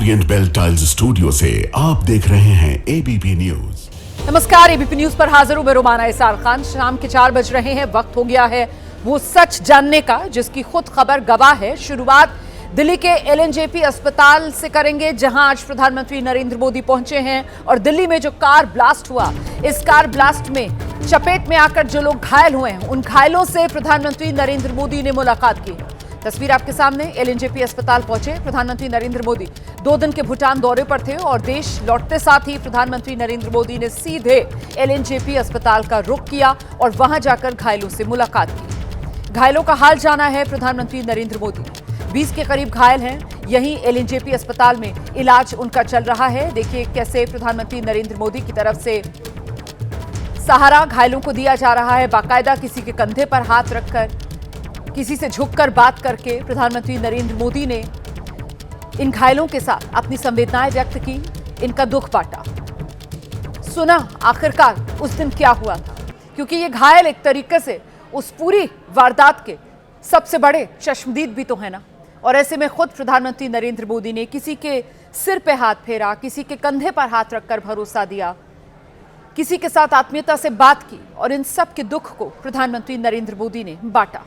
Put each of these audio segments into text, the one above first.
Orient bell tiles studio से आप देख रहे हैं एबीपी न्यूज। नमस्कार, एबीपी न्यूज पर हाजिर हूं मैं रोमाना इसार खान। शाम के 4 बज रहे हैं, वक्त हो गया है वो सच जानने का जिसकी खुद खबर गवाह है। शुरुआत दिल्ली के एलएनजेपी अस्पताल से करेंगे, जहां आज प्रधानमंत्री नरेंद्र मोदी पहुंचे हैं। और दिल्ली में जो कार ब्लास्ट हुआ, इस कार ब्लास्ट में चपेट में आकर जो लोग घायल हुए हैं, उन घायलों से प्रधानमंत्री नरेंद्र मोदी ने मुलाकात की। तस्वीर आपके सामने, एलएनजेपी अस्पताल पहुंचे प्रधानमंत्री नरेंद्र मोदी। 2 दिन के भूटान दौरे पर थे और देश लौटते साथ ही प्रधानमंत्री नरेंद्र मोदी ने सीधे एलएनजेपी अस्पताल का रुख किया और वहां जाकर घायलों से मुलाकात की। घायलों का हाल जाना है प्रधानमंत्री नरेंद्र मोदी। 20 के करीब घायल हैं। यहीं एलएनजेपी अस्पताल में इलाज उनका चल रहा है। देखिए कैसे प्रधानमंत्री नरेंद्र मोदी की तरफ से सहारा घायलों को दिया जा रहा है। बाकायदा किसी के कंधे पर हाथ रखकर, किसी से झुककर बात करके प्रधानमंत्री नरेंद्र मोदी ने इन घायलों के साथ अपनी संवेदनाएं व्यक्त की, इनका दुख बांटा। सुना आखिरकार उस दिन क्या हुआ था, क्योंकि ये घायल एक तरीके से उस पूरी वारदात के सबसे बड़े चश्मदीद भी तो है ना। और ऐसे में खुद प्रधानमंत्री नरेंद्र मोदी ने किसी के सिर पे हाथ फेरा, किसी के कंधे पर हाथ रखकर भरोसा दिया, किसी के साथ आत्मीयता से बात की और इन सब के दुख को प्रधानमंत्री नरेंद्र मोदी ने बांटा।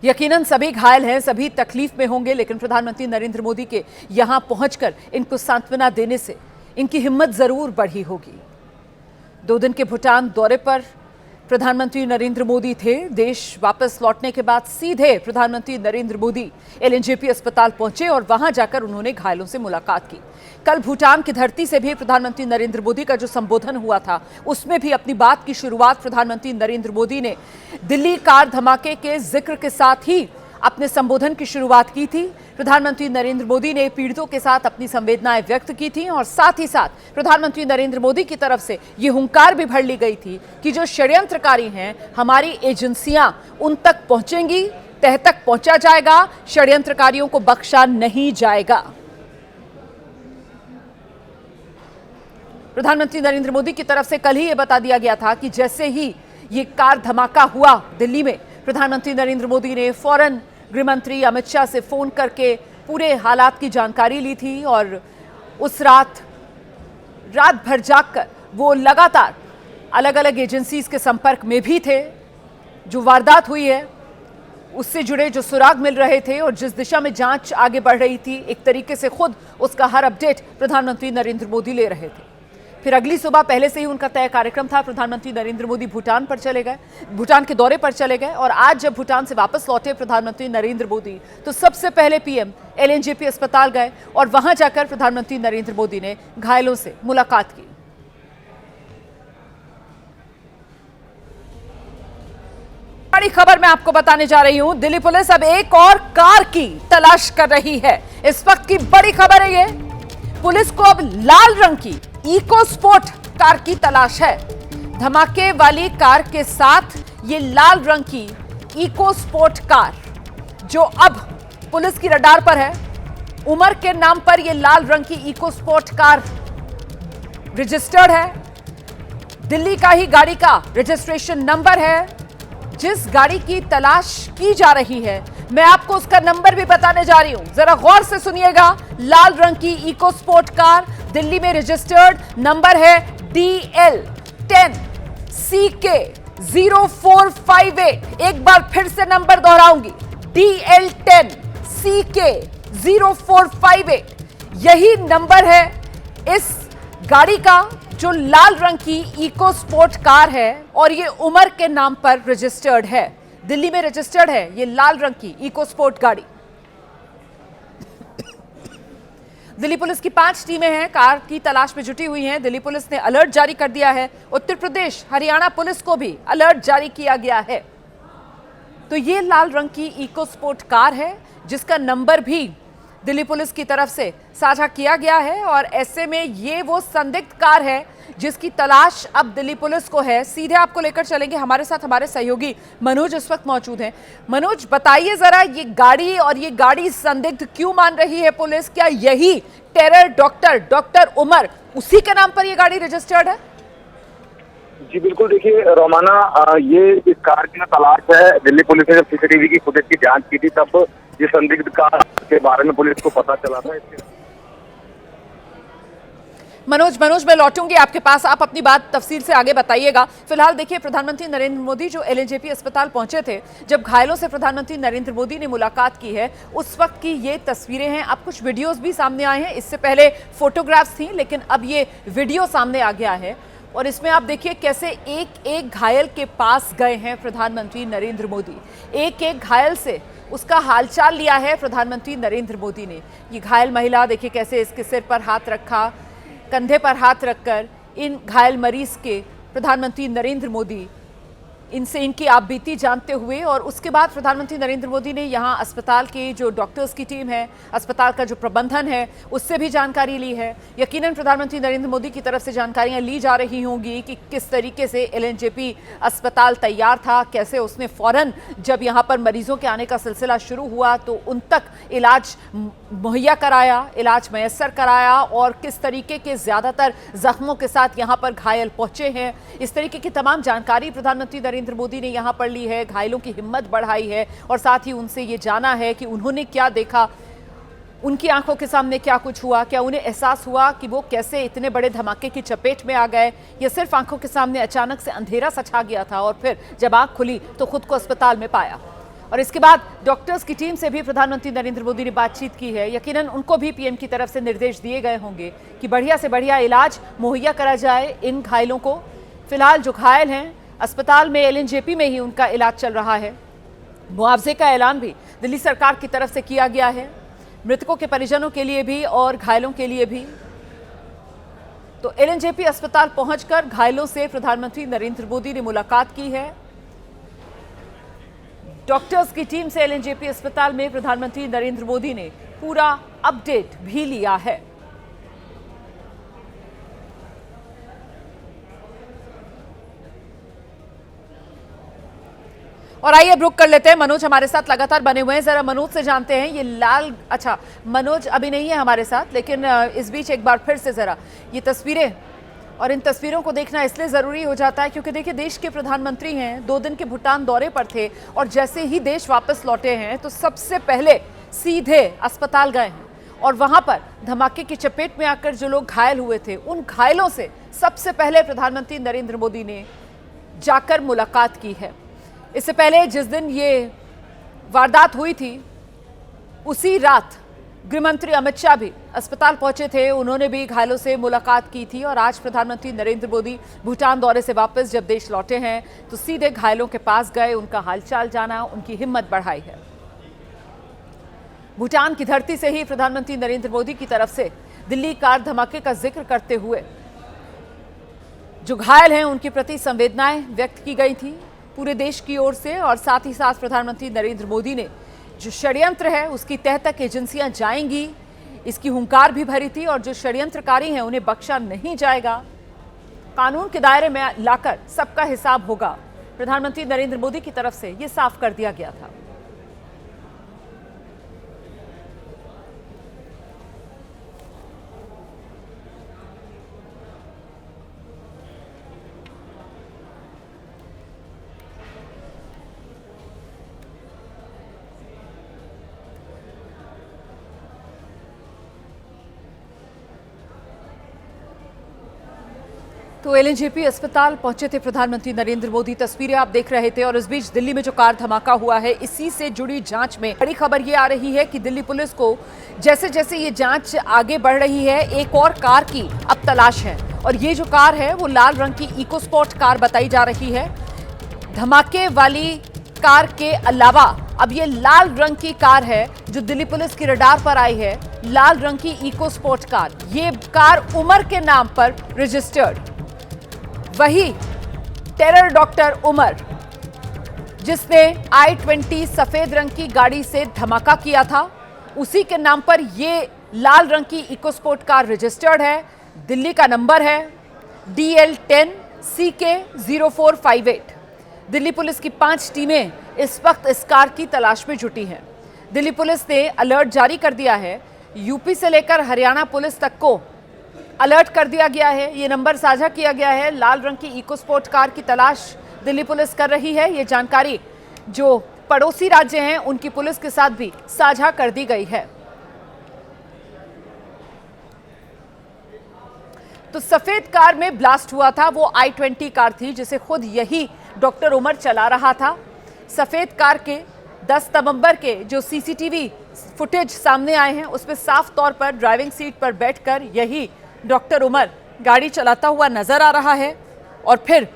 यकीनन सभी घायल हैं, सभी तकलीफ में होंगे, लेकिन प्रधानमंत्री नरेंद्र मोदी के यहां पहुंचकर इनको सांत्वना देने से इनकी हिम्मत जरूर बढ़ी होगी। 2 दिन के भूटान दौरे पर प्रधानमंत्री नरेंद्र मोदी थे। देश वापस लौटने के बाद सीधे प्रधानमंत्री नरेंद्र मोदी एलएनजेपी अस्पताल पहुंचे और वहां जाकर उन्होंने घायलों से मुलाकात की। कल भूटान की धरती से भी प्रधानमंत्री नरेंद्र मोदी का जो संबोधन हुआ था, उसमें भी अपनी बात की शुरुआत प्रधानमंत्री नरेंद्र मोदी ने दिल्ली कार धमाके के जिक्र के साथ ही अपने संबोधन की शुरुआत की थी। प्रधानमंत्री नरेंद्र मोदी ने पीड़ितों के साथ अपनी संवेदनाएं व्यक्त की थी और साथ ही साथ प्रधानमंत्री नरेंद्र मोदी की तरफ से ये हुंकार भी भर ली गई थी कि जो षड्यंत्रकारी हैं, हमारी एजेंसियां उन तक पहुंचेंगी, तह तक पहुंचा जाएगा, षड्यंत्रकारियों को बख्शा नहीं जाएगा। प्रधानमंत्री नरेंद्र मोदी की तरफ से कल ही यह बता दिया गया था कि जैसे ही ये कार धमाका हुआ दिल्ली में, प्रधानमंत्री नरेंद्र मोदी ने फौरन गृह मंत्री अमित शाह से फोन करके पूरे हालात की जानकारी ली थी और उस रात भर जागकर वो लगातार अलग अलग एजेंसीज के संपर्क में भी थे। जो वारदात हुई है उससे जुड़े जो सुराग मिल रहे थे और जिस दिशा में जांच आगे बढ़ रही थी, एक तरीके से खुद उसका हर अपडेट प्रधानमंत्री नरेंद्र मोदी ले रहे थे। फिर अगली सुबह पहले से ही उनका तय कार्यक्रम था। प्रधानमंत्री नरेंद्र मोदी भूटान के दौरे पर चले गए और आज जब भूटान से वापस लौटे प्रधानमंत्री नरेंद्र मोदी, तो सबसे पहले पीएम एलएनजेपी अस्पताल गए और वहां जाकर प्रधानमंत्री नरेंद्र मोदी ने घायलों से मुलाकात की। बड़ी खबर मैं आपको बताने जा रही हूं। दिल्ली पुलिस अब एक और कार की तलाश कर रही है। इस वक्त की बड़ी खबर है ये। पुलिस को अब लाल रंग की इको स्पोर्ट कार की तलाश है। धमाके वाली कार के साथ ये लाल रंग की इको स्पोर्ट कार जो अब पुलिस की रडार पर है। उमर के नाम पर ये लाल रंग की इको स्पोर्ट कार रजिस्टर्ड है। दिल्ली का ही गाड़ी का रजिस्ट्रेशन नंबर है। जिस गाड़ी की तलाश की जा रही है, मैं आपको उसका नंबर भी बताने जा रही हूं, जरा गौर से सुनिएगा। लाल रंग की इको स्पोर्ट कार दिल्ली में रजिस्टर्ड, नंबर है DL10CK0458। एक बार फिर से नंबर दोहराऊंगी, DL10CK0458। यही नंबर है इस गाड़ी का जो लाल रंग की इको स्पोर्ट कार है और ये उमर के नाम पर रजिस्टर्ड है। दिल्ली में रजिस्टर्ड है ये लाल रंग की इको स्पोर्ट गाड़ी। दिल्ली पुलिस की 5 टीमें हैं, कार की तलाश में जुटी हुई हैं। दिल्ली पुलिस ने अलर्ट जारी कर दिया है। उत्तर प्रदेश, हरियाणा पुलिस को भी अलर्ट जारी किया गया है। तो ये लाल रंग की इको स्पोर्ट कार है जिसका नंबर भी दिल्ली पुलिस की तरफ से साझा किया गया है और ऐसे में ये वो संदिग्ध कार है जिसकी तलाश अब दिल्ली पुलिस को है। सीधे आपको लेकर चलेंगे, हमारे साथ हमारे सहयोगी मनोज इस वक्त मौजूद हैं। मनोज, बताइए जरा, ये गाड़ी और ये गाड़ी संदिग्ध क्यों मान रही है पुलिस? क्या यही टेरर डॉक्टर उमर, उसी के नाम पर ये गाड़ी रजिस्टर्ड है? जी बिल्कुल, देखिए रोमाना, ये इस कार की तलाश है। दिल्ली पुलिस ने जब सीसीटीवी की फुटेज की जांच की थी, तब ये संदिग्ध कार के बारे में पुलिस को पता चला था। मनोज मैं लौटूंगी आपके पास, आप अपनी बात तफसील से आगे बताइएगा। फिलहाल देखिए, प्रधानमंत्री नरेंद्र मोदी जो एलएनजेपी अस्पताल पहुंचे थे, जब घायलों से प्रधानमंत्री नरेंद्र मोदी ने मुलाकात की है, उस वक्त की ये तस्वीरें हैं। अब कुछ वीडियोस भी सामने आए हैं, इससे पहले फोटोग्राफ्स थी, लेकिन अब ये वीडियो सामने आ गया है और इसमें आप देखिए कैसे एक एक घायल के पास गए हैं प्रधानमंत्री नरेंद्र मोदी। एक एक घायल से उसका हालचाल लिया है प्रधानमंत्री नरेंद्र मोदी ने। ये घायल महिला देखिए कैसे इसके सिर पर हाथ रखा, कंधे पर हाथ रखकर इन घायल मरीज के प्रधानमंत्री नरेंद्र मोदी इनसे इनकी आपबीती जानते हुए, और उसके बाद प्रधानमंत्री नरेंद्र मोदी ने यहाँ अस्पताल की जो डॉक्टर्स की टीम है, अस्पताल का जो प्रबंधन है, उससे भी जानकारी ली है। यकीनन प्रधानमंत्री नरेंद्र मोदी की तरफ से जानकारियाँ ली जा रही होंगी कि किस तरीके से एलएनजेपी अस्पताल तैयार था, कैसे उसने फ़ौरन जब यहाँ पर मरीजों के आने का सिलसिला शुरू हुआ तो उन तक इलाज मुहैया कराया, इलाज मैसर कराया, और किस तरीके के ज़्यादातर जख्मों के साथ यहाँ पर घायल पहुँचे हैं। इस तरीके की तमाम जानकारी प्रधानमंत्री नरेंद्र मोदी ने यहां पर ली है, घायलों की हिम्मत बढ़ाई है और साथ ही उनसे ये जाना है कि उन्होंने क्या देखा, उनकी आंखों के सामने क्या कुछ हुआ, क्या उन्हें एहसास हुआ कि वो कैसे इतने बड़े धमाके की चपेट में आ गए, या सिर्फ आंखों के सामने अचानक से अंधेरा सा छा गया था और फिर जब आंख खुली तो खुद को अस्पताल में पाया। और इसके बाद डॉक्टर्स की टीम से भी प्रधानमंत्री नरेंद्र मोदी ने बातचीत की है। यकीनन उनको भी पीएम की तरफ से निर्देश दिए गए होंगे कि बढ़िया से बढ़िया इलाज मुहैया करा जाए इन घायलों को। फिलहाल जो घायल हैं अस्पताल में, एलएनजेपी में ही उनका इलाज चल रहा है। मुआवजे का ऐलान भी दिल्ली सरकार की तरफ से किया गया है, मृतकों के परिजनों के लिए भी और घायलों के लिए भी। तो एलएनजेपी अस्पताल पहुंचकर घायलों से प्रधानमंत्री नरेंद्र मोदी ने मुलाकात की है। डॉक्टर्स की टीम से एलएनजेपी अस्पताल में प्रधानमंत्री नरेंद्र मोदी ने पूरा अपडेट भी लिया है। और आइए अब रुक कर लेते हैं, मनोज हमारे साथ लगातार बने हुए हैं, जरा मनोज से जानते हैं ये लाल, अच्छा मनोज अभी नहीं है हमारे साथ, लेकिन इस बीच एक बार फिर से जरा ये तस्वीरें, और इन तस्वीरों को देखना इसलिए ज़रूरी हो जाता है क्योंकि देखिए देश के प्रधानमंत्री हैं, 2 दिन के भूटान दौरे पर थे और जैसे ही देश वापस लौटे हैं तो सबसे पहले सीधे अस्पताल गए हैं और वहाँ पर धमाके की चपेट में आकर जो लोग घायल हुए थे, उन घायलों से सबसे पहले प्रधानमंत्री नरेंद्र मोदी ने जाकर मुलाकात की है। इससे पहले जिस दिन ये वारदात हुई थी उसी रात गृहमंत्री अमित शाह भी अस्पताल पहुंचे थे, उन्होंने भी घायलों से मुलाकात की थी। और आज प्रधानमंत्री नरेंद्र मोदी भूटान दौरे से वापस जब देश लौटे हैं तो सीधे घायलों के पास गए, उनका हालचाल जाना, उनकी हिम्मत बढ़ाई है। भूटान की धरती से ही प्रधानमंत्री नरेंद्र मोदी की तरफ से दिल्ली कार धमाके का जिक्र करते हुए जो घायल हैं उनके प्रति संवेदनाएं व्यक्त की गई थी पूरे देश की ओर से, और साथ ही साथ प्रधानमंत्री नरेंद्र मोदी ने जो षड्यंत्र है उसकी तह तक एजेंसियां जाएंगी, इसकी हुंकार भी भरी थी, और जो षड्यंत्रकारी हैं उन्हें बख्शा नहीं जाएगा, कानून के दायरे में लाकर सबका हिसाब होगा। प्रधानमंत्री नरेंद्र मोदी की तरफ से ये साफ कर दिया गया था। तो एलएनजेपी अस्पताल पहुंचे थे प्रधानमंत्री नरेंद्र मोदी, तस्वीरें आप देख रहे थे। और इस बीच दिल्ली में जो कार धमाका हुआ है, इसी से जुड़ी जांच में बड़ी खबर ये आ रही है कि दिल्ली पुलिस को जैसे जैसे ये जांच आगे बढ़ रही है, एक और कार की अब तलाश है। और ये जो कार है वो लाल रंग की इको स्पोर्ट कार बताई जा रही है। धमाके वाली कार के अलावा अब ये लाल रंग की कार है जो दिल्ली पुलिस की रडार पर आई है, लाल रंग की इको स्पोर्ट कार। ये कार उमर के नाम पर रजिस्टर्ड, वही टेरर डॉक्टर उमर जिसने I-20 सफेद रंग की गाड़ी से धमाका किया था, उसी के नाम पर ये लाल रंग की इको स्पोर्ट कार रजिस्टर्ड है। दिल्ली का नंबर है DL10 CK0458। दिल्ली पुलिस की 5 टीमें इस वक्त इस कार की तलाश में जुटी हैं। दिल्ली पुलिस ने अलर्ट जारी कर दिया है, यूपी से लेकर हरियाणा पुलिस तक को अलर्ट कर दिया गया है, ये नंबर साझा किया गया है। लाल रंग की इको स्पोर्ट कार की तलाश दिल्ली पुलिस कर रही है। ये जानकारी जो पड़ोसी राज्य हैं उनकी पुलिस के साथ भी साझा कर दी गई है। तो सफेद कार में ब्लास्ट हुआ था वो i20 कार थी जिसे खुद यही डॉक्टर उमर चला रहा था। सफेद कार के 10 नवंबर के जो सीसीटीवी फुटेज सामने आए हैं उसमें साफ तौर पर ड्राइविंग सीट पर बैठकर यही डॉक्टर उमर गाड़ी चलाता हुआ नजर आ रहा है। और फिर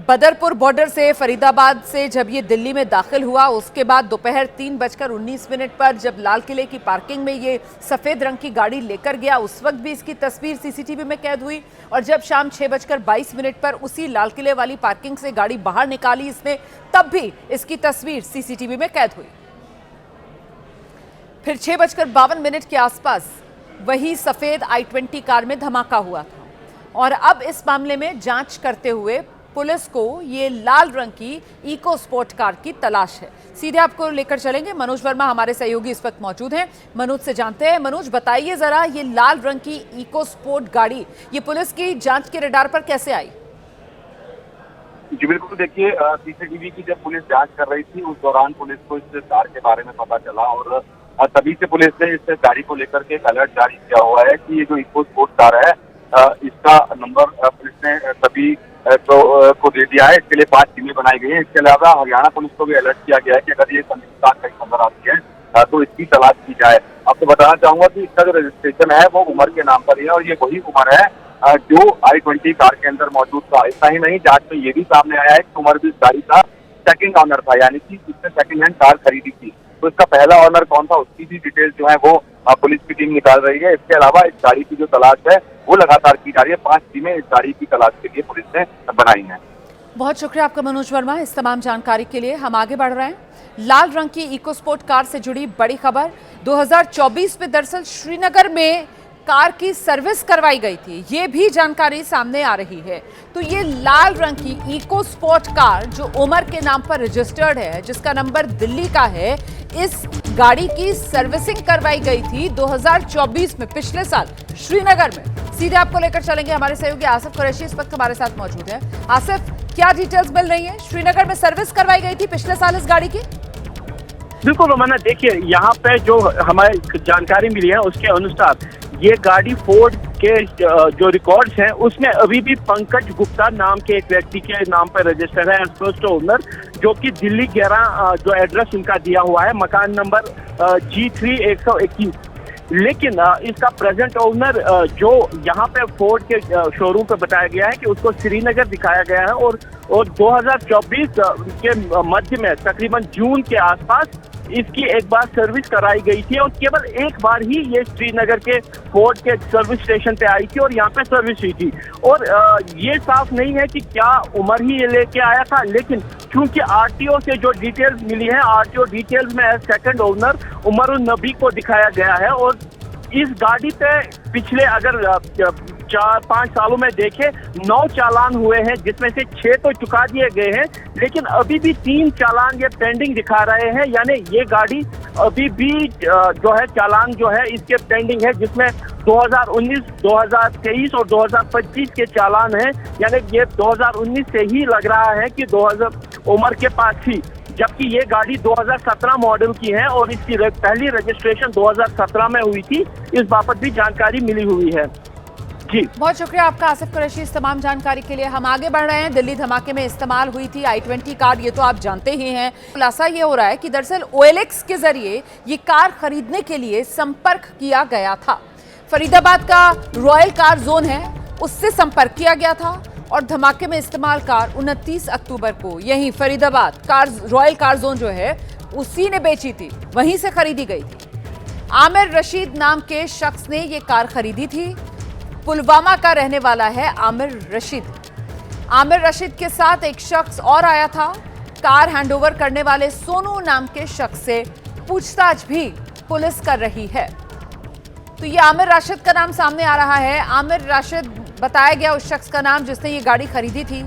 बदरपुर बॉर्डर से फरीदाबाद से जब ये दिल्ली में दाखिल हुआ उसके बाद दोपहर 3:19 पर जब लाल किले की पार्किंग में ये सफेद रंग की गाड़ी लेकर गया उस वक्त भी इसकी तस्वीर सीसीटीवी में कैद हुई। और जब शाम 6:22 पर उसी लाल किले वाली पार्किंग से गाड़ी बाहर निकाली इसने तब भी इसकी तस्वीर सीसीटीवी में कैद हुई। फिर 6:52 के आसपास वही सफेद i20 कार में धमाका हुआ था। और अब इस मामले में जांच करते हुए पुलिस को ये लाल रंग की इको स्पोर्ट कार की तलाश है। सीधे आपको लेकर चलेंगे, मनोज वर्मा हमारे सहयोगी इस वक्त मौजूद हैं। मनोज से जानते हैं। मनोज, बताइए जरा, ये लाल रंग की इको स्पोर्ट गाड़ी ये पुलिस की जांच के रडार पर कैसे आई? जी बिल्कुल, देखिए सीसीटीवी की जब पुलिस जांच कर रही थी उस दौरान पुलिस को इस कार के बारे में पता चला और तभी से पुलिस ने इस गाड़ी को लेकर के एक अलर्ट जारी किया हुआ है कि ये जो इको स्पोर्ट कार है इसका नंबर पुलिस ने तभी को दे दिया है। इसके लिए 5 टीमें बनाई गई हैं। इसके अलावा हरियाणा पुलिस को भी अलर्ट किया गया है कि अगर ये संदिग्ध कार कहीं नजर आती है तो इसकी तलाश की जाए। आपको बताना चाहूंगा कि इसका जो रजिस्ट्रेशन है वो उमर के नाम पर ही है और ये वही उमर है जो i20 कार के अंदर मौजूद था। इतना ही नहीं, जांच में ये भी सामने आया है कि उमर भी इस गाड़ी का सेकंड ऑनर था, यानी कि इसने सेकंड हैंड कार खरीदी थी। तो इसका पहला ऑनर कौन था उसकी भी डिटेल जो है वो पुलिस की टीम निकाल रही है। इसके अलावा इस गाड़ी की जो तलाश है वो लगातार की जा रही है। 5 टीमें इस गाड़ी की तलाश के लिए पुलिस ने बनाई हैं। बहुत शुक्रिया आपका मनोज वर्मा इस तमाम जानकारी के लिए। हम आगे बढ़ रहे हैं। लाल रंग की इको स्पोर्ट कार से जुड़ी बड़ी खबर। 2024 में दरअसल श्रीनगर में कार की सर्विस करवाई गई थी, ये भी जानकारी सामने आ रही है। तो ये लाल रंग की इको स्पोर्ट कार जो उमर के नाम पर रजिस्टर्ड है, जिसका नंबर दिल्ली का है, इस गाड़ी की सर्विसिंग करवाई गई थी 2024 में, पिछले साल श्रीनगर में। सीधे आपको लेकर चलेंगे, हमारे सहयोगी आसिफ कुरैशी इस वक्त हमारे साथ मौजूद है। आसिफ, क्या डिटेल्स मिल रही है? श्रीनगर में सर्विस करवाई गई थी पिछले साल इस गाड़ी की? बिल्कुल रोमाना, देखिए यहाँ पे जो हमारे जानकारी मिली है उसके अनुसार ये गाड़ी फोर्ड के जो रिकॉर्ड्स हैं उसमें अभी भी पंकज गुप्ता नाम के एक व्यक्ति के नाम पर रजिस्टर है एज फर्स्ट ओनर, जो कि दिल्ली 11 जो एड्रेस इनका दिया हुआ है, मकान नंबर G3 121। लेकिन इसका प्रेजेंट ओनर जो यहाँ पे फोर्ड के शोरूम पे बताया गया है कि उसको श्रीनगर दिखाया गया है और 2024 के मध्य में तकरीबन जून के आसपास इसकी एक बार सर्विस कराई गई थी और केवल एक बार ही ये श्रीनगर के फोर्ड के सर्विस स्टेशन पे आई थी और यहाँ पे सर्विस हुई थी। और ये साफ नहीं है कि क्या उमर ही ये लेके आया था, लेकिन क्योंकि आरटीओ से जो डिटेल्स मिली है, आरटीओ डिटेल्स में सेकंड ओनर उमर नबी को दिखाया गया है। और इस गाड़ी पे पिछले अगर 4-5 सालों में देखे 9 चालान हुए हैं, जिसमें से 6 तो चुका दिए गए हैं, लेकिन अभी भी 3 चालान ये पेंडिंग दिखा रहे हैं। यानी ये गाड़ी अभी भी जो है चालान जो है इसके पेंडिंग है, जिसमें 2019, 2023 और 2025 के चालान हैं। यानी ये 2019 से ही लग रहा है कि 2000 उमर के पास थी, जबकि ये गाड़ी 2017 मॉडल की है और इसकी पहली रजिस्ट्रेशन 2017 में हुई थी। इस बाबत भी जानकारी मिली हुई है। जी बहुत शुक्रिया आपका आसिफ कुरैशी इस तमाम जानकारी के लिए। हम आगे बढ़ रहे हैं। दिल्ली धमाके में इस्तेमाल हुई थी i20 कार, ये तो आप जानते ही हैं। खुलासा ये हो रहा है कि दरअसल OLX के जरिए ये कार खरीदने के लिए संपर्क किया गया था। फरीदाबाद का रॉयल कार जोन है, उससे संपर्क किया गया था और धमाके में इस्तेमाल कार 29 अक्टूबर को यही फरीदाबाद रॉयल कार जोन जो है उसी ने बेची थी, वहीं से खरीदी गई थी। आमिर रशीद नाम के शख्स ने ये कार खरीदी थी। पुलवामा का रहने वाला है आमिर रशीद। आमिर रशीद के साथ एक शख्स और आया था। कार हैंडओवर करने वाले सोनू नाम के शख्स से पूछताछ भी पुलिस कर रही है। तो ये आमिर राशिद का नाम सामने आ रहा है। आमिर राशिद बताया गया उस शख्स का नाम जिसने ये गाड़ी खरीदी थी।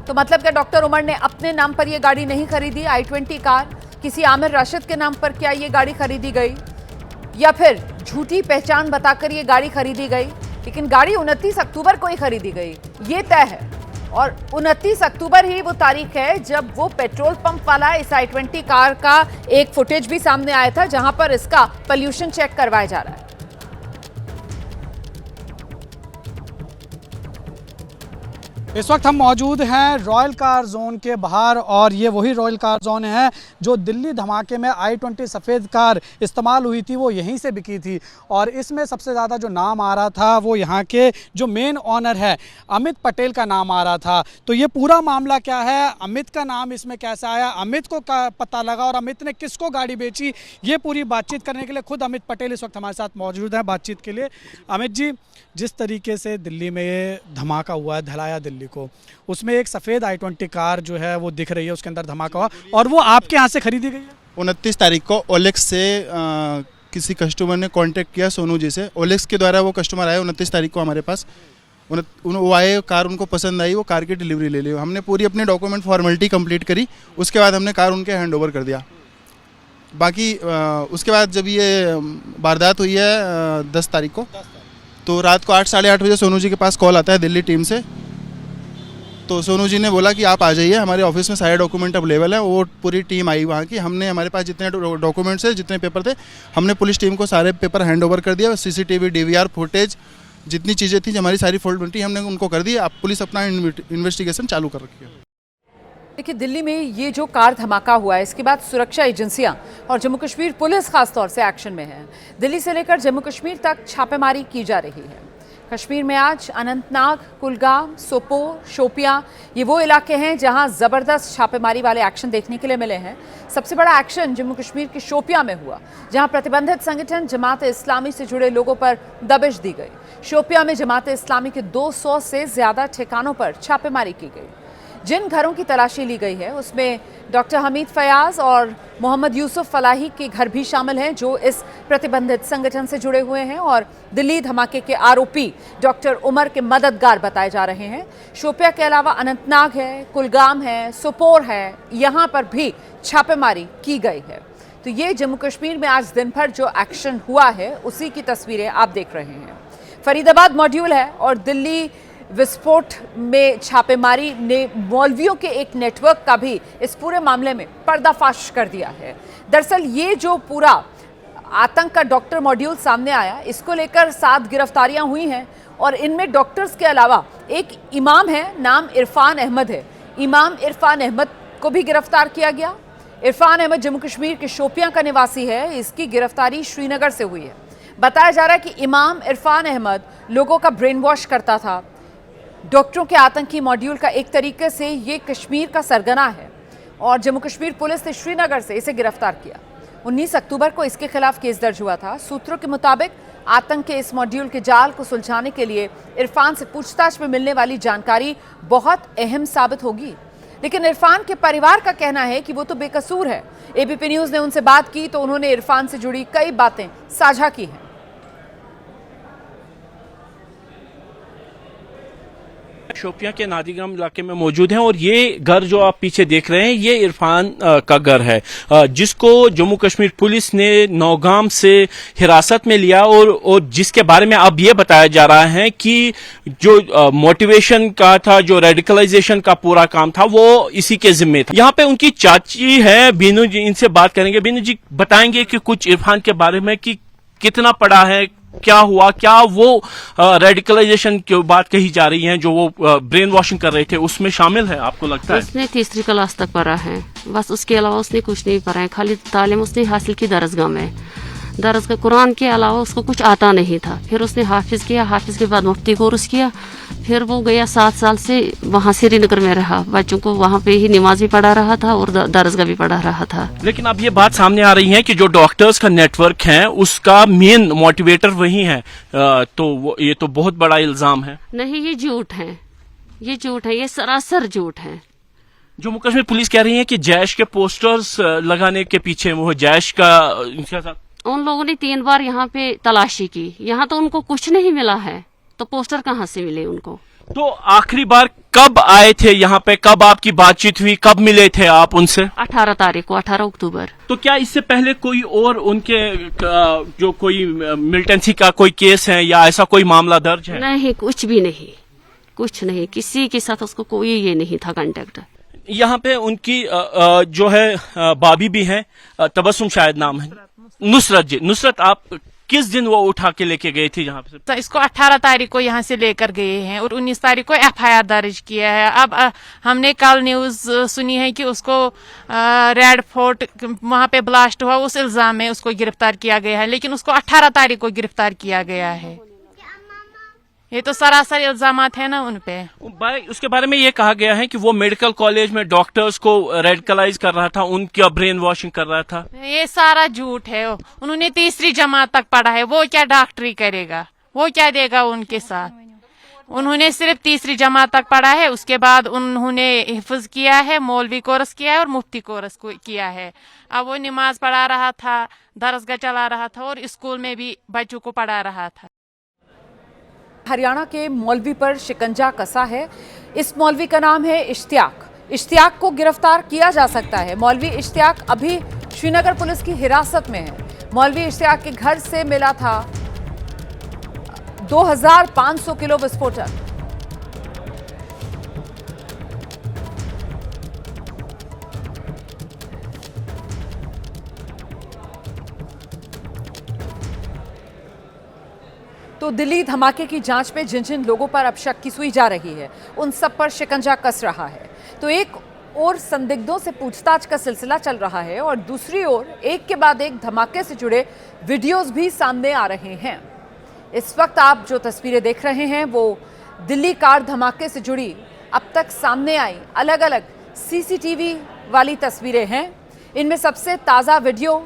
तो मतलब क्या डॉक्टर उमर ने अपने नाम पर ये गाड़ी नहीं खरीदी i20 कार, किसी आमिर राशिद के नाम पर क्या ये गाड़ी खरीदी गई या फिर झूठी पहचान बताकर ये गाड़ी खरीदी गई? लेकिन गाड़ी 29 अक्टूबर को ही खरीदी गई, ये तय है। और 29 अक्टूबर ही वो तारीख है जब वो पेट्रोल पंप वाला इस i20 कार का एक फुटेज भी सामने आया था, जहां पर इसका पोल्यूशन चेक करवाया जा रहा है। इस वक्त हम मौजूद हैं रॉयल कार जोन के बाहर और ये वही रॉयल कार जोन है जो दिल्ली धमाके में i20 सफ़ेद कार इस्तेमाल हुई थी, वो यहीं से बिकी थी। और इसमें सबसे ज़्यादा जो नाम आ रहा था वो यहाँ के जो मेन ऑनर है अमित पटेल का नाम आ रहा था। तो ये पूरा मामला क्या है, अमित का नाम इसमें कैसे आया, अमित को पता लगा और अमित ने किसको गाड़ी बेची, ये पूरी बातचीत करने के लिए खुद अमित पटेल इस वक्त हमारे साथ मौजूद हैं बातचीत के लिए। अमित जी, जिस तरीके से दिल्ली में ये धमाका हुआ है, धलाया दिल्ली को, उसमें एक सफ़ेद i20 कार जो है वो दिख रही है, उसके अंदर धमाका हुआ और वो आपके यहाँ से खरीदी गई है। 29 तारीख को ओलेक्स से किसी कस्टमर ने कांटेक्ट किया सोनू जी से। ओलेक्स के द्वारा वो कस्टमर आए 29 तारीख को हमारे पास। वो आए, कार उनको पसंद आई, वो कार की डिलीवरी ले ली। हमने पूरी अपने डॉक्यूमेंट फॉर्मेलिटी कंप्लीट करी, उसके बाद हमने कार उनके हैंड ओवर कर दिया। बाकी उसके बाद जब ये वारदात हुई है 10 तारीख को, तो रात को 8 साढ़े 8 बजे सोनू जी के पास कॉल आता है दिल्ली टीम से। तो सोनू जी ने बोला कि आप आ जाइए, हमारे ऑफिस में सारे डॉक्यूमेंट अवेलेबल है। वो पूरी टीम आई वहाँ की। हमने हमारे पास जितने डॉक्यूमेंट्स है, जितने पेपर थे, हमने पुलिस टीम को सारे पेपर हैंड ओवर कर दिया। CCTV DVR फुटेज जितनी चीज़ें थी, हमारी सारी फॉर्मेलिटी हमने उनको कर दी। अब पुलिस अपना इन्वेस्टिगेशन चालू कर रखी है। देखिए, दिल्ली में ये जो कार धमाका हुआ है, इसके बाद सुरक्षा एजेंसियां और जम्मू कश्मीर पुलिस खासतौर से एक्शन में है। दिल्ली से लेकर जम्मू कश्मीर तक छापेमारी की जा रही है। कश्मीर में आज अनंतनाग, कुलगाम, सोपोर, शोपियां, ये वो इलाके हैं जहां ज़बरदस्त छापेमारी वाले एक्शन देखने के लिए मिले हैं। सबसे बड़ा एक्शन जम्मू कश्मीर के शोपियां में हुआ, जहां प्रतिबंधित संगठन जमात-ए-इस्लामी से जुड़े लोगों पर दबिश दी गई। शोपियां में जमात-ए-इस्लामी के 200 से ज़्यादा ठिकानों पर छापेमारी की गई। जिन घरों की तलाशी ली गई है उसमें डॉक्टर हमीद फयाज और मोहम्मद यूसुफ फलाही के घर भी शामिल हैं, जो इस प्रतिबंधित संगठन से जुड़े हुए हैं और दिल्ली धमाके के आरोपी डॉक्टर उमर के मददगार बताए जा रहे हैं। शोपिया के अलावा अनंतनाग है, कुलगाम है, सोपोर है, यहाँ पर भी छापेमारी की गई है। तो ये जम्मू कश्मीर में आज दिन भर जो एक्शन हुआ है उसी की तस्वीरें आप देख रहे हैं। फरीदाबाद मॉड्यूल है और दिल्ली विस्फोट में छापेमारी ने मौलवियों के एक नेटवर्क का भी इस पूरे मामले में पर्दाफाश कर दिया है। दरअसल ये जो पूरा आतंक का डॉक्टर मॉड्यूल सामने आया, इसको लेकर 7 गिरफ्तारियां हुई हैं और इनमें डॉक्टर्स के अलावा एक इमाम है, नाम इरफान अहमद है। इमाम इरफान अहमद को भी गिरफ्तार किया गया। इरफान अहमद जम्मू कश्मीर के शोपियां का निवासी है। इसकी गिरफ्तारी श्रीनगर से हुई है। बताया जा रहा है कि इमाम इरफान अहमद लोगों का ब्रेन वॉश करता था। डॉक्टरों के आतंकी मॉड्यूल का एक तरीके से ये कश्मीर का सरगना है और जम्मू कश्मीर पुलिस ने श्रीनगर से इसे गिरफ्तार किया। 19 अक्टूबर को इसके खिलाफ केस दर्ज हुआ था। सूत्रों के मुताबिक आतंक के इस मॉड्यूल के जाल को सुलझाने के लिए इरफान से पूछताछ में मिलने वाली जानकारी बहुत अहम साबित होगी। लेकिन इरफान के परिवार का कहना है कि वो तो बेकसूर है। ABP न्यूज़ ने उनसे बात की तो उन्होंने इरफान से जुड़ी कई बातें साझा की हैं। शोपियां के नादिग्राम इलाके में मौजूद हैं और ये घर जो आप पीछे देख रहे हैं ये इरफान का घर है, जिसको जम्मू कश्मीर पुलिस ने नौगाम से हिरासत में लिया और जिसके बारे में अब ये बताया जा रहा है कि जो मोटिवेशन का था, जो रेडिकलाइजेशन का पूरा काम था, वो इसी के जिम्मे था। यहाँ पे उनकी चाची है बीनू जी, इनसे बात करेंगे। बीनू जी बताएंगे कि कुछ इरफान के बारे में कि कितना पढ़ा है, क्या हुआ, क्या वो रेडिकलाइजेशन की बात कही जा रही है जो वो ब्रेन वॉशिंग कर रहे थे उसमें शामिल है, आपको लगता है? उसने 3री क्लास तक पढ़ा है, बस उसके अलावा उसने कुछ नहीं पढ़ा है। खाली तालीम उसने हासिल की दरसगाह में। दरसगाह कुरान के अलावा उसको कुछ आता नहीं था। फिर उसने हाफिज किया, हाफिज के बाद मुफ्ती कोर्स किया। फिर वो गया 7 साल से वहाँ श्रीनगर में रहा, बच्चों को वहाँ पे ही नमाज भी पढ़ा रहा था और दरसगाह भी पढ़ा रहा था। लेकिन अब ये बात सामने आ रही है कि जो डॉक्टर्स का नेटवर्क है उसका मेन मोटिवेटर वही है, तो ये तो बहुत बड़ा इल्जाम है। नहीं, ये झूठ है, ये झूठ है, ये सरासर झूठ है। जम्मू कश्मीर पुलिस कह रही है कि जैश के पोस्टर्स लगाने के पीछे वो जैश का उन लोगों ने 3 बार यहाँ पे तलाशी की, यहाँ तो उनको कुछ नहीं मिला है, तो पोस्टर कहाँ से मिले उनको? तो आखिरी बार कब आए थे यहाँ पे, कब आपकी बातचीत हुई, कब मिले थे आप उनसे? 18 तारीख को, 18 अक्टूबर। तो क्या इससे पहले कोई और उनके जो कोई मिलिटेंसी का कोई केस है या ऐसा कोई मामला दर्ज है? नहीं, कुछ भी नहीं, कुछ नहीं, किसी के साथ उसको कोई ये नहीं था कांटेक्ट। यहाँ पे उनकी जो है बाबी भी है, तबस्सुम शायद नाम है, नुसरत जी। नुसरत, आप किस दिन वो उठा के लेके गए थे यहाँ पे? तो इसको 18 तारीख को यहाँ से लेकर गए हैं और 19 तारीख को FIR दर्ज किया है। अब हमने कल न्यूज सुनी है कि उसको रेड फोर्ट वहाँ पे ब्लास्ट हुआ, उस इल्जाम में उसको गिरफ्तार किया गया है, लेकिन उसको 18 तारीख को गिरफ्तार किया गया है। ये तो सरासर इल्जामात है ना उन पे। उसके बारे में ये कहा गया है कि वो मेडिकल कॉलेज में डॉक्टर्स को रेडिकलाइज कर रहा था, उनका ब्रेन वॉशिंग कर रहा था। ये सारा झूठ है। उन्होंने तीसरी जमात तक पढ़ा है, वो क्या डॉक्टरी करेगा, वो क्या देगा उनके साथ। उन्होंने सिर्फ तीसरी जमात तक पढ़ा है, उसके बाद उन्होंने हिफ्ज किया है, मौलवी कोर्स किया है और मुफ्ती कोर्स किया है। अब वो नमाज पढ़ा रहा था, दरसगाह चला रहा था और स्कूल में भी बच्चों को पढ़ा रहा था। हरियाणा के मौलवी पर शिकंजा कसा है। इस मौलवी का नाम है इश्तियाक। इश्तियाक को गिरफ्तार किया जा सकता है। मौलवी इश्तियाक अभी श्रीनगर पुलिस की हिरासत में है। मौलवी इश्तियाक के घर से मिला था 2500 किलो विस्फोटक। तो दिल्ली धमाके की जांच में जिन जिन लोगों पर अब शक की सुई जा रही है, उन सब पर शिकंजा कस रहा है। तो एक और संदिग्धों से पूछताछ का सिलसिला चल रहा है और दूसरी ओर एक के बाद एक धमाके से जुड़े वीडियोस भी सामने आ रहे हैं। इस वक्त आप जो तस्वीरें देख रहे हैं वो दिल्ली कार धमाके से जुड़ी अब तक सामने आई अलग अलग CCTV वाली तस्वीरें हैं। इनमें सबसे ताज़ा वीडियो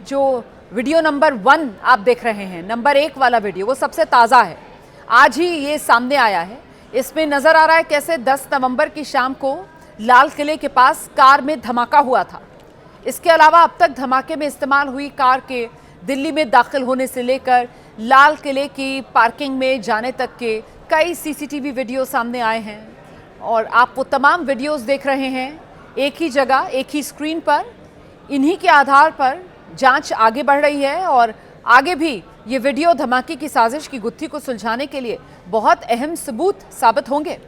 जो वीडियो नंबर 1 आप देख रहे हैं, नंबर 1 वाला वीडियो, वो सबसे ताज़ा है। आज ही ये सामने आया है। इसमें नज़र आ रहा है कैसे 10 नवंबर की शाम को लाल किले के पास कार में धमाका हुआ था। इसके अलावा अब तक धमाके में इस्तेमाल हुई कार के दिल्ली में दाखिल होने से लेकर लाल किले की पार्किंग में जाने तक के कई CCTV वीडियो सामने आए हैं और आप वो तमाम वीडियोस देख रहे हैं एक ही जगह, एक ही स्क्रीन पर। इन्हीं के आधार पर जांच आगे बढ़ रही है और आगे भी ये वीडियो धमाके की साजिश की गुत्थी को सुलझाने के लिए बहुत अहम सबूत साबित होंगे।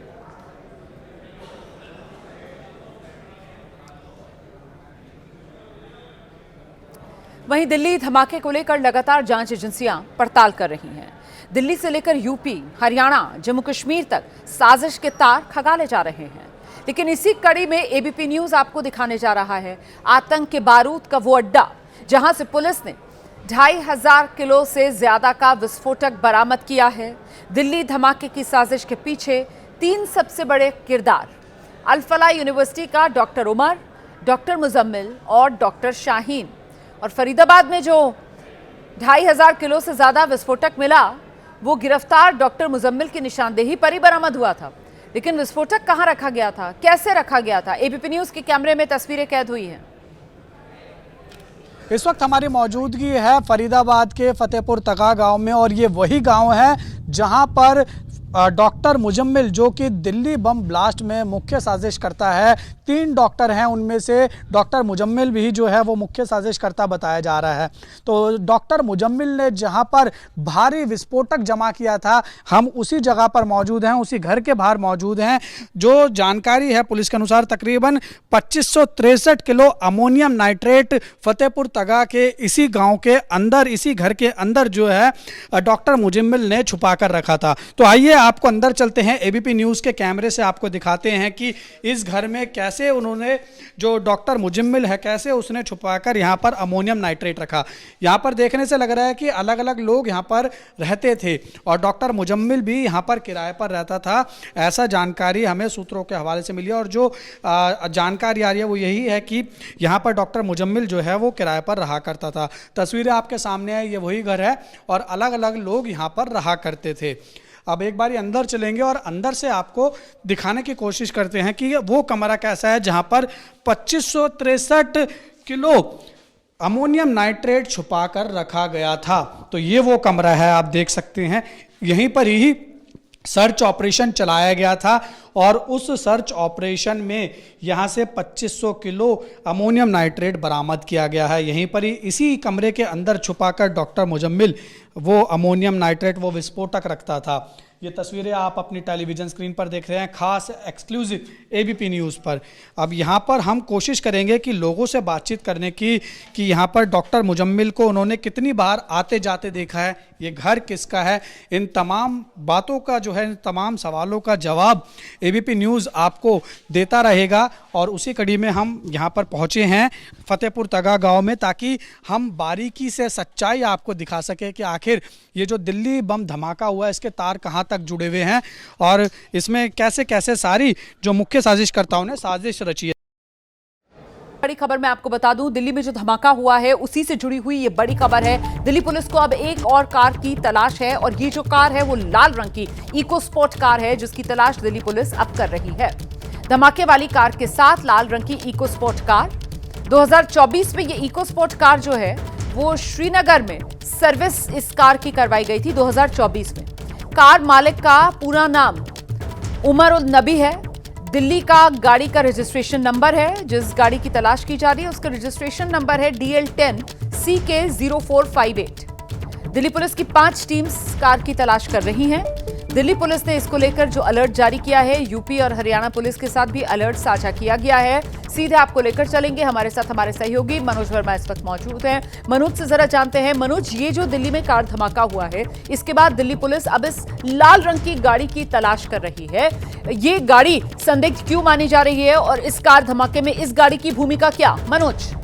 वहीं दिल्ली धमाके को लेकर लगातार जांच एजेंसियां पड़ताल कर रही हैं। दिल्ली से लेकर यूपी, हरियाणा, जम्मू कश्मीर तक साजिश के तार खगाले जा रहे हैं। लेकिन इसी कड़ी में ABP न्यूज आपको दिखाने जा रहा है आतंक के बारूद का वो अड्डा जहां से पुलिस ने 2500 किलो से ज्यादा का विस्फोटक बरामद किया है। दिल्ली धमाके की साजिश के पीछे 3 सबसे बड़े किरदार, अल-फलाह यूनिवर्सिटी का डॉक्टर उमर, डॉक्टर मुजम्मिल और डॉक्टर शाहीन। और फरीदाबाद में जो 2500 किलो से ज्यादा विस्फोटक मिला वो गिरफ्तार डॉक्टर मुजम्मिल की निशानदेही पर ही बरामद हुआ था। लेकिन विस्फोटक कहां रखा गया था, कैसे रखा गया था, ABP न्यूज के कैमरे में तस्वीरें कैद हुई हैं। इस वक्त हमारी मौजूदगी है फरीदाबाद के फतेहपुर तगा गांव में और ये वही गांव है जहां पर डॉक्टर मुजम्मिल जो कि दिल्ली बम ब्लास्ट में मुख्य साजिश करता है, 3 डॉक्टर हैं, उनमें से डॉक्टर मुजम्मिल भी जो है वो मुख्य साजिश करता बताया जा रहा है। तो डॉक्टर मुजम्मिल ने जहां पर भारी विस्फोटक जमा किया था, हम उसी जगह पर मौजूद हैं, उसी घर के बाहर मौजूद हैं। जो जानकारी है पुलिस के अनुसार तकरीबन 2563 किलो अमोनियम नाइट्रेट फतेहपुर तगा के इसी गाँव के अंदर, इसी घर के अंदर जो है डॉक्टर मुजम्मिल ने छुपा कर रखा था। तो आइए आपको अंदर चलते हैं, ABP न्यूज़ के कैमरे से आपको दिखाते हैं कि इस घर में कैसे उन्होंने, जो डॉक्टर मुजम्मिल है, कैसे उसने छुपाकर यहाँ पर अमोनियम नाइट्रेट रखा। यहाँ पर देखने से लग रहा है कि अलग अलग लोग यहाँ पर रहते थे और डॉक्टर मुजम्मिल भी यहाँ पर किराए पर रहता था, ऐसा जानकारी हमें सूत्रों के हवाले से मिली। और जो जानकारी आ रही है वो यही है कि यहाँ पर डॉक्टर मुजम्मिल जो है वो किराए पर रहा करता था। तस्वीरें आपके सामने है, ये वही घर है और अलग अलग लोग यहाँ पर रहा करते थे। अब एक बारी अंदर चलेंगे और अंदर से आपको दिखाने की कोशिश करते हैं कि वो कमरा कैसा है जहां पर 2563 किलो अमोनियम नाइट्रेट छुपा कर रखा गया था। तो ये वो कमरा है, आप देख सकते हैं। यहीं पर ही सर्च ऑपरेशन चलाया गया था और उस सर्च ऑपरेशन में यहाँ से 2500 किलो अमोनियम नाइट्रेट बरामद किया गया है। यहीं पर ही इसी कमरे के अंदर छुपाकर डॉक्टर मुजम्मिल वो अमोनियम नाइट्रेट, वो विस्फोटक रखता था। ये तस्वीरें आप अपनी टेलीविजन स्क्रीन पर देख रहे हैं, खास एक्सक्लूसिव एबीपी न्यूज़ पर। अब यहाँ पर हम कोशिश करेंगे कि लोगों से बातचीत करने की कि यहाँ पर डॉक्टर मुजम्मिल को उन्होंने कितनी बार आते जाते देखा है, ये घर किसका है, इन तमाम बातों का जो है, इन तमाम सवालों का जवाब एबीपी न्यूज़ आपको देता रहेगा। और उसी कड़ी में हम यहाँ पर पहुँचे हैं फतेहपुर तगा गांव में, ताकि हम बारीकी से सच्चाई आपको दिखा सके कि आखिर ये जो दिल्ली बम धमाका हुआ है इसके तार कहाँ तक जुड़े हुए हैं और इसमें कैसे कैसे सारी जो मुख्य साजिशकर्ताओं ने साजिश रची है। बड़ी खबर मैं आपको बता दूं, दिल्ली में जो धमाका हुआ है उसी से जुड़ी हुई ये बड़ी खबर है। दिल्ली पुलिस को अब एक और कार की तलाश है और ये जो कार है वो लाल रंग की इको स्पोर्ट कार है, जिसकी तलाश दिल्ली पुलिस अब कर रही है। धमाके वाली कार के साथ लाल रंग की इको स्पोर्ट कार। 2024 में ये इको स्पोर्ट कार जो है वो श्रीनगर में सर्विस इस कार की करवाई गई थी 2024 में। कार मालिक का पूरा नाम उमर उल नबी है। दिल्ली का गाड़ी का रजिस्ट्रेशन नंबर है, जिस गाड़ी की तलाश की जा रही है उसका रजिस्ट्रेशन नंबर है DL10 CK0458। दिल्ली पुलिस की 5 टीम्स कार की तलाश कर रही हैं। दिल्ली पुलिस ने इसको लेकर जो अलर्ट जारी किया है, यूपी और हरियाणा पुलिस के साथ भी अलर्ट साझा किया गया है। सीधे आपको लेकर चलेंगे, हमारे साथ हमारे सहयोगी मनोज वर्मा इस वक्त मौजूद हैं। मनोज से जरा जानते हैं, मनोज ये जो दिल्ली में कार धमाका हुआ है इसके बाद दिल्ली पुलिस अब इस लाल रंग की गाड़ी की तलाश कर रही है, ये गाड़ी संदिग्ध क्यों मानी जा रही है और इस कार धमाके में इस गाड़ी की भूमिका क्या? मनोज।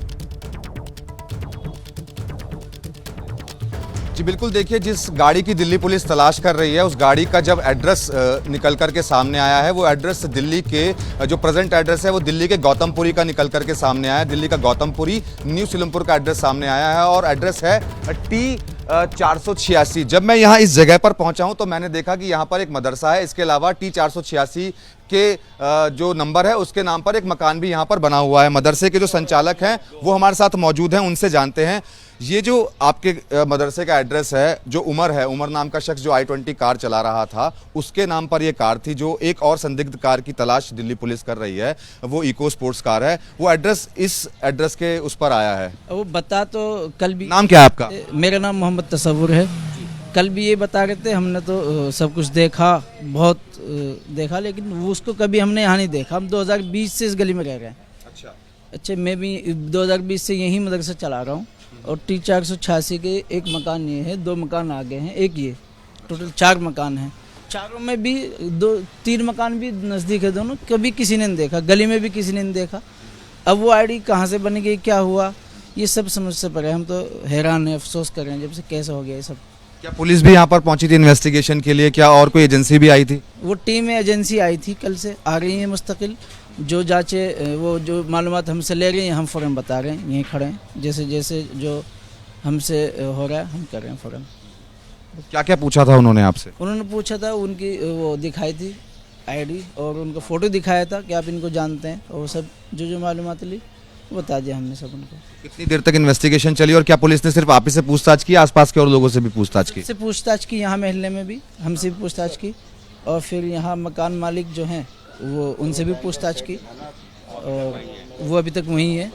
जी बिल्कुल, देखिए जिस गाड़ी की दिल्ली पुलिस तलाश कर रही है उस गाड़ी का जब एड्रेस निकल करके सामने आया है, वो एड्रेस दिल्ली के जो प्रेजेंट एड्रेस है वो दिल्ली के गौतमपुरी का निकल करके सामने आया है। दिल्ली का गौतमपुरी न्यू सीलमपुर का एड्रेस सामने आया है और एड्रेस है T486। जब मैं यहाँ इस जगह पर पहुँचा हूँ तो मैंने देखा कि यहाँ पर एक मदरसा है, इसके अलावा T486 के जो नंबर है उसके नाम पर एक मकान भी यहाँ पर बना हुआ है। मदरसे के जो संचालक हैं वो हमारे साथ मौजूद हैं, उनसे जानते हैं ये जो आपके मदरसे का एड्रेस है, जो उमर है, उमर नाम का शख्स जो I-20 कार चला रहा था उसके नाम पर ये कार थी। जो एक और संदिग्ध कार की तलाश दिल्ली पुलिस कर रही है वो इको स्पोर्ट्स कार है, वो एड्रेस इस एड्रेस के उस पर आया है। वो बता तो कल भी। नाम क्या है आपका? मेरा नाम मोहम्मद तसव्वुर है। कल भी ये बता रहे थे, हमने तो सब कुछ देखा, बहुत देखा, लेकिन वो उसको कभी हमने यहाँ नहीं देखा। हम 2020 से इस गली में रह रहे हैं। अच्छा, मैं भी 2020 से यही मदरसा चला रहा हूँ और T486 के एक मकान ये है, 2 मकान आगे हैं, एक ये, टोटल 4 मकान हैं। चारों में भी 2-3 मकान भी नज़दीक है दोनों, कभी किसी ने नहीं देखा, गली में भी किसी ने नहीं देखा। अब वो आईडी कहाँ से बन गई, क्या हुआ, ये सब समझ से परे हम तो हैरान हैं, अफसोस कर रहे हैं जब से कैसे हो गया ये सब। क्या पुलिस भी यहाँ पर पहुंची थी इन्वेस्टिगेशन के लिए? क्या और कोई एजेंसी भी आई थी? वो टीम एजेंसी आई थी, कल से आ रही है मुस्तकिल। जो जांचे, वो जो मालूमात हमसे ले रही हैं हम फ़ौरन बता रहे हैं, यहीं खड़े हैं। जैसे जैसे जो हमसे हो रहा है हम कर रहे हैं फ़ौरन। क्या क्या पूछा था उन्होंने आपसे? उन्होंने पूछा था, उनकी वो दिखाई थी आईडी और उनका फ़ोटो दिखाया था कि आप इनको जानते हैं, और सब जो मालूमात ली बता दिया हमने सब उनको। कितनी देर तक इन्वेस्टिगेशन चली और क्या पुलिस ने सिर्फ आप ही से पूछताछ की, आसपास के और लोगों से भी पूछताछ की? से पूछताछ की, यहाँ महल्ले में भी हमसे भी पूछताछ की, और फिर यहाँ मकान मालिक जो हैं वो उनसे भी पूछताछ की, और वो अभी तक वहीं है,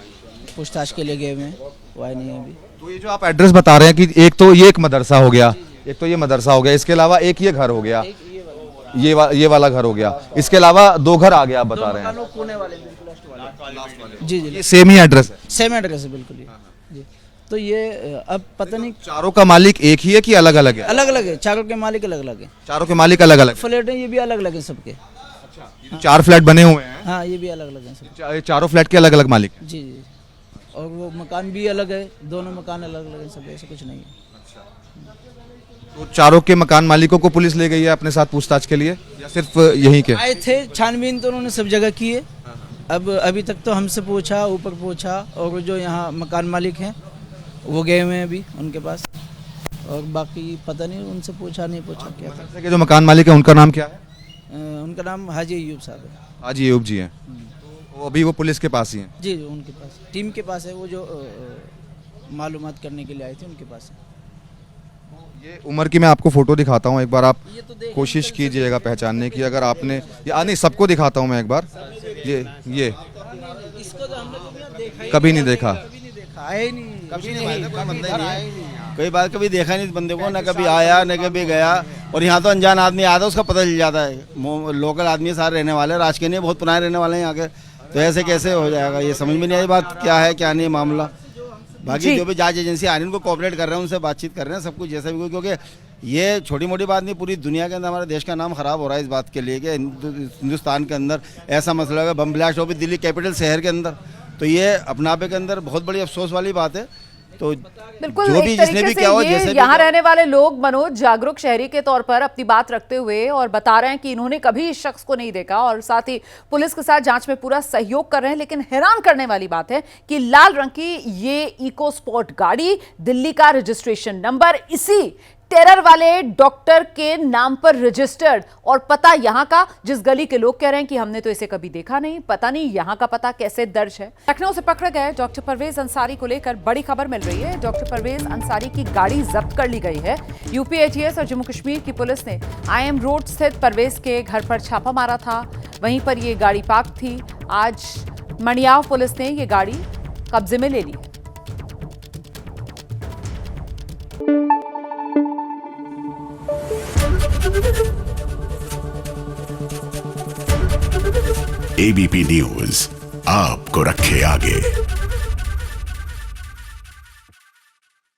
पूछताछ के लिए गए हुए हैं, वो आए नहीं है अभी। तो ये जो आप एड्रेस बता रहे हैं कि एक तो ये एक मदरसा हो गया, एक तो ये मदरसा हो गया, इसके अलावा एक ये घर हो गया, ये वाला घर हो गया, इसके अलावा 2 घर आ गया आप बता रहे हैं। पुणे वाले जी ये सेम ही एड्रेस है? सेम एड्रेस है बिल्कुल जी। तो ये अब पता नहीं चारों का मालिक एक ही है कि अलग अलग है? अलग अलग है, चारों के मालिक अलग अलग है। चारों के मालिक अलग अलग फ्लैट है, ये भी अलग अलग है सबके। 4 फ्लैट बने हुए हैं? हाँ, ये भी अलग अलग है सब। चारों फ्लैट के अलग अलग मालिक? जी। और वो मकान भी अलग है, दोनों मकान अलग अलग है सब, ऐसा कुछ नहीं है। तो चारों के मकान मालिकों को पुलिस ले गई है अपने साथ पूछताछ के लिए या सिर्फ यहीं के? आए थे, छानबीन तो उन्होंने सब जगह की है। अब अभी तक तो हमसे पूछा, ऊपर पूछा, और जो यहाँ मकान मालिक हैं वो गए हुए हैं अभी उनके पास, और बाकी पता नहीं उनसे पूछा नहीं पूछा क्या था। जो मकान मालिक है उनका नाम क्या है? उनका नाम हाजी अयूब साहब है। हाजी अयूब जी हैं, तो अभी वो पुलिस के पास ही हैं? जी, उनके पास, टीम के पास है, वो जो मालूमात करने के लिए आए थे उनके पास है। ये उमर की मैं आपको फोटो दिखाता हूँ, एक बार आप कोशिश कीजिएगा पहचानने की, अगर आपने नहीं सबको दिखाता हूँ मैं एक बार। ये इसको तो हमने कभी नहीं देखा, कभी बार कभी देखा नहीं बंदे को, ना कभी आया ना कभी गया, और यहाँ तो अनजान आदमी आता है उसका पता चल जाता है। लोकल आदमी सारे रहने वाले हैं, राजकीय नहीं बहुत पुराने रहने वाले हैं यहाँ के, तो ऐसे कैसे हो जाएगा, ये समझ में नहीं आई बात क्या है क्या नहीं मामला। बाकी जो भी जांच एजेंसी आ रही है उनको कोऑपरेट कर रहे हैं, उनसे बातचीत कर रहे हैं सब कुछ जैसा भी, क्योंकि ये छोटी मोटी बात नहीं, पूरी दुनिया के अंदर हमारे देश का नाम खराब हो रहा है इस बात के लिए कि हिंदुस्तान के अंदर ऐसा मसला है, बम ब्लास्ट हो भी दिल्ली कैपिटल शहर के अंदर, तो ये अपने आप के अंदर बहुत बड़ी अफसोस वाली बात है। तो बिल्कुल जो भी जिसने भी क्या हो, जैसे यहाँ रहने वाले लोग मनोज जागरूक शहरी के तौर पर अपनी बात रखते हुए और बता रहे हैं कि इन्होंने कभी इस शख्स को नहीं देखा और साथ ही पुलिस के साथ जांच में पूरा सहयोग कर रहे हैं। लेकिन हैरान करने वाली बात है कि लाल रंग की ये इको स्पोर्ट गाड़ी, दिल्ली का रजिस्ट्रेशन नंबर, इसी टेरर वाले डॉक्टर के नाम पर रजिस्टर्ड, और पता यहां का, जिस गली के लोग कह रहे हैं कि हमने तो इसे कभी देखा नहीं, पता नहीं यहां का पता कैसे दर्ज है। लखनऊ से पकड़े गए डॉक्टर परवेज अंसारी को लेकर बड़ी खबर मिल रही है। डॉक्टर परवेज अंसारी की गाड़ी जब्त कर ली गई है। यूपी एटीएस और जम्मू कश्मीर की पुलिस ने IM रोड स्थित परवेज के घर पर छापा मारा था, वहीं पर यह गाड़ी पार्क थी। आज मणियाव पुलिस ने यह गाड़ी कब्जे में ले ली। ABP न्यूज आपको रखे आगे।